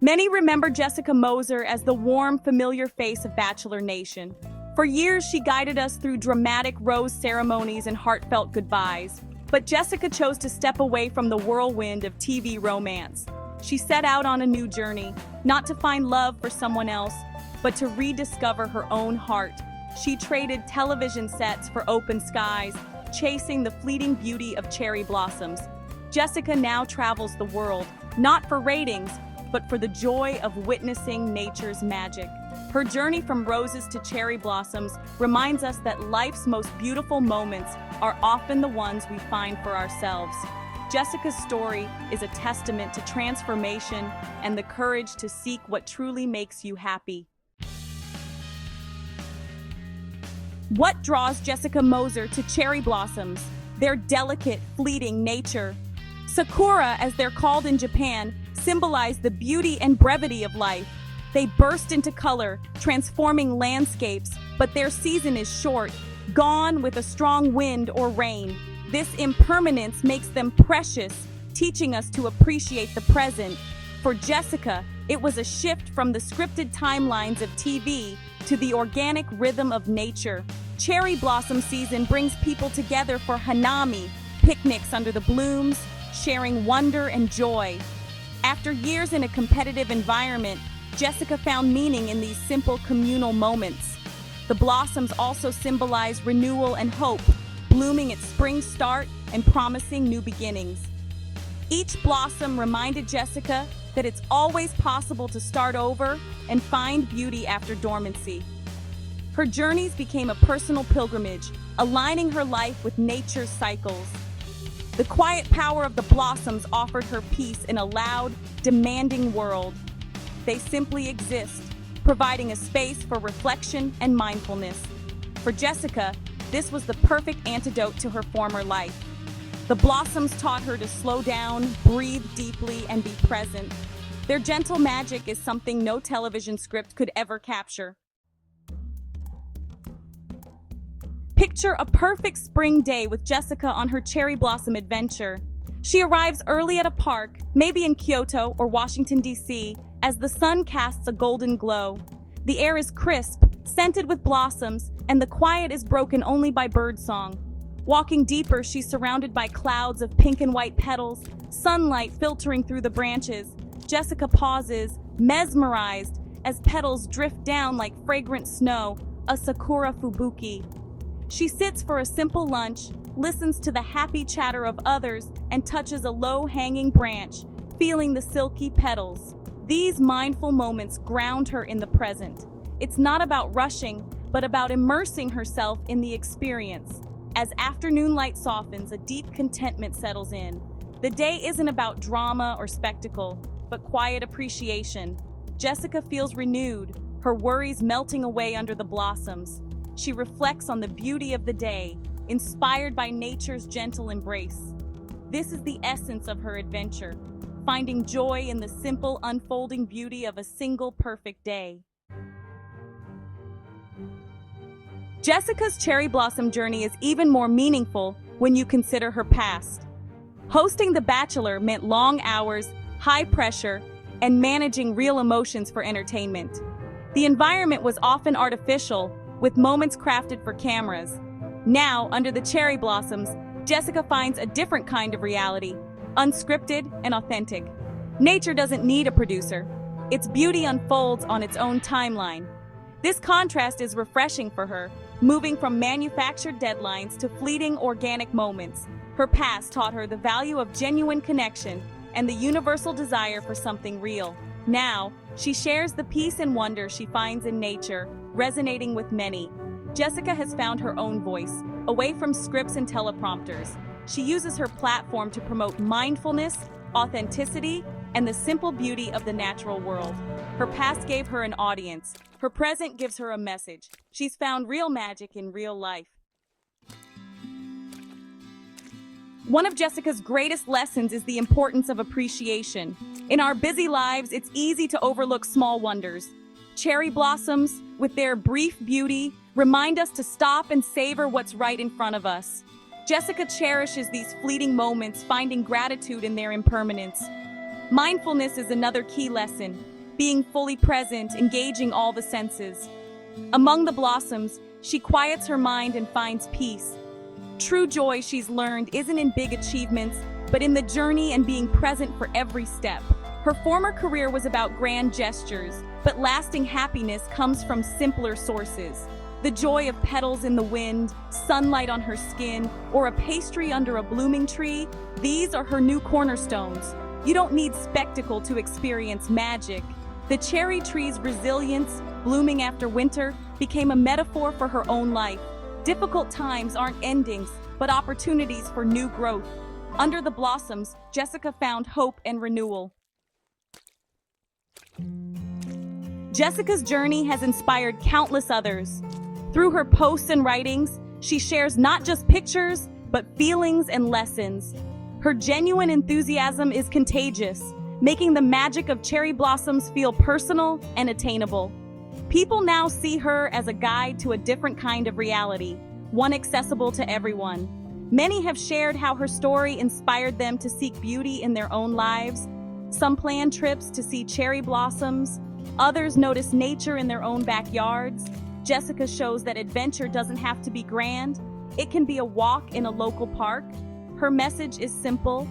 Many remember Jessica Moser as the warm, familiar face of Bachelor Nation. For years, she guided us through dramatic rose ceremonies and heartfelt goodbyes. But Jessica chose to step away from the whirlwind of TV romance. She set out on a new journey, not to find love for someone else, but to rediscover her own heart. She traded television sets for open skies, chasing the fleeting beauty of cherry blossoms. Jessica now travels the world, not for ratings, but for the joy of witnessing nature's magic. Her journey from roses to cherry blossoms reminds us that life's most beautiful moments are often the ones we find for ourselves. Jessica's story is a testament to transformation and the courage to seek what truly makes you happy. What draws Jessica Moser to cherry blossoms? Their delicate, fleeting nature. Sakura, as they're called in Japan, symbolize the beauty and brevity of life. They burst into color, transforming landscapes, but their season is short, gone with a strong wind or rain. This impermanence makes them precious, teaching us to appreciate the present. For Jessica, it was a shift from the scripted timelines of TV to the organic rhythm of nature. Cherry blossom season brings people together for hanami, picnics under the blooms, sharing wonder and joy. After years in a competitive environment, Jessica found meaning in these simple communal moments. The blossoms also symbolize renewal and hope, blooming at spring's start and promising new beginnings. Each blossom reminded Jessica that it's always possible to start over and find beauty after dormancy. Her journeys became a personal pilgrimage, aligning her life with nature's cycles. The quiet power of the blossoms offered her peace in a loud, demanding world. They simply exist, providing a space for reflection and mindfulness. For Jessica, this was the perfect antidote to her former life. The blossoms taught her to slow down, breathe deeply, and be present. Their gentle magic is something no television script could ever capture. Picture a perfect spring day with Jessica on her cherry blossom adventure. She arrives early at a park, maybe in Kyoto or Washington, D.C., as the sun casts a golden glow. The air is crisp, scented with blossoms, and the quiet is broken only by birdsong. Walking deeper, she's surrounded by clouds of pink and white petals, sunlight filtering through the branches. Jessica pauses, mesmerized, as petals drift down like fragrant snow, a sakura fubuki. She sits for a simple lunch, listens to the happy chatter of others, and touches a low-hanging branch, feeling the silky petals. These mindful moments ground her in the present. It's not about rushing, but about immersing herself in the experience. As afternoon light softens, a deep contentment settles in. The day isn't about drama or spectacle, but quiet appreciation. Jessica feels renewed, her worries melting away under the blossoms. She reflects on the beauty of the day, inspired by nature's gentle embrace. This is the essence of her adventure, finding joy in the simple, unfolding beauty of a single perfect day. Jessica's cherry blossom journey is even more meaningful when you consider her past. Hosting The Bachelor meant long hours, high pressure, and managing real emotions for entertainment. The environment was often artificial, with moments crafted for cameras. Now, under the cherry blossoms, Jessica finds a different kind of reality, unscripted and authentic. Nature doesn't need a producer. Its beauty unfolds on its own timeline. This contrast is refreshing for her, moving from manufactured deadlines to fleeting organic moments. Her past taught her the value of genuine connection and the universal desire for something real. Now, she shares the peace and wonder she finds in nature, resonating with many. Jessica has found her own voice, away from scripts and teleprompters. She uses her platform to promote mindfulness, authenticity, and the simple beauty of the natural world. Her past gave her an audience. Her present gives her a message. She's found real magic in real life. One of Jessica's greatest lessons is the importance of appreciation. In our busy lives, it's easy to overlook small wonders. Cherry blossoms, with their brief beauty, remind us to stop and savor what's right in front of us. Jessica cherishes these fleeting moments, finding gratitude in their impermanence. Mindfulness is another key lesson. being fully present, engaging all the senses. Among the blossoms, she quiets her mind and finds peace. True joy, she's learned, isn't in big achievements, but in the journey and being present for every step. Her former career was about grand gestures, but lasting happiness comes from simpler sources. The joy of petals in the wind, sunlight on her skin, or a pastry under a blooming tree, these are her new cornerstones. You don't need spectacle to experience magic. The cherry tree's resilience, blooming after winter, became a metaphor for her own life. Difficult times aren't endings, but opportunities for new growth. Under the blossoms, Jessica found hope and renewal. Jessica's journey has inspired countless others. Through her posts and writings, she shares not just pictures, but feelings and lessons. Her genuine enthusiasm is contagious, making the magic of cherry blossoms feel personal and attainable. People now see her as a guide to a different kind of reality, one accessible to everyone. Many have shared how her story inspired them to seek beauty in their own lives. Some plan trips to see cherry blossoms. Others notice nature in their own backyards. Jessica shows that adventure doesn't have to be grand. It can be a walk in a local park. Her message is simple: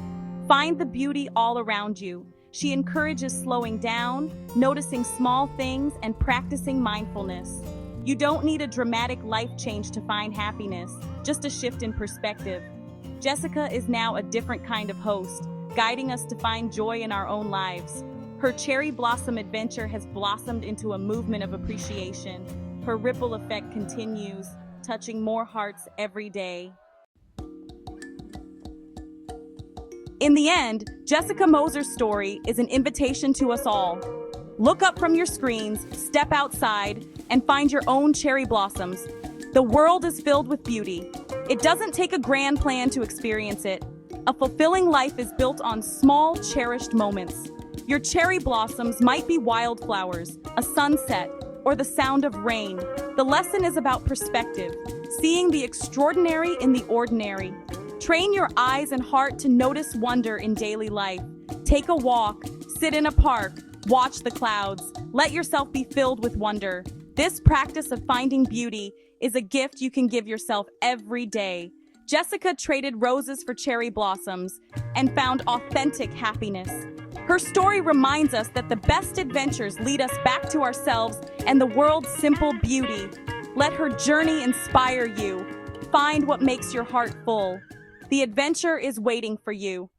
find the beauty all around you. She encourages slowing down, noticing small things, and practicing mindfulness. You don't need a dramatic life change to find happiness, just a shift in perspective. Jessica is now a different kind of host, guiding us to find joy in our own lives. Her cherry blossom adventure has blossomed into a movement of appreciation. Her ripple effect continues, touching more hearts every day. In the end, Jessica Moser's story is an invitation to us all. Look up from your screens, step outside, and find your own cherry blossoms. The world is filled with beauty. It doesn't take a grand plan to experience it. A fulfilling life is built on small, cherished moments. Your cherry blossoms might be wildflowers, a sunset, or the sound of rain. The lesson is about perspective, seeing the extraordinary in the ordinary. Train your eyes and heart to notice wonder in daily life. Take a walk, sit in a park, watch the clouds. Let yourself be filled with wonder. This practice of finding beauty is a gift you can give yourself every day. Jessica traded roses for cherry blossoms and found authentic happiness. Her story reminds us that the best adventures lead us back to ourselves and the world's simple beauty. Let her journey inspire you. Find what makes your heart full. The adventure is waiting for you.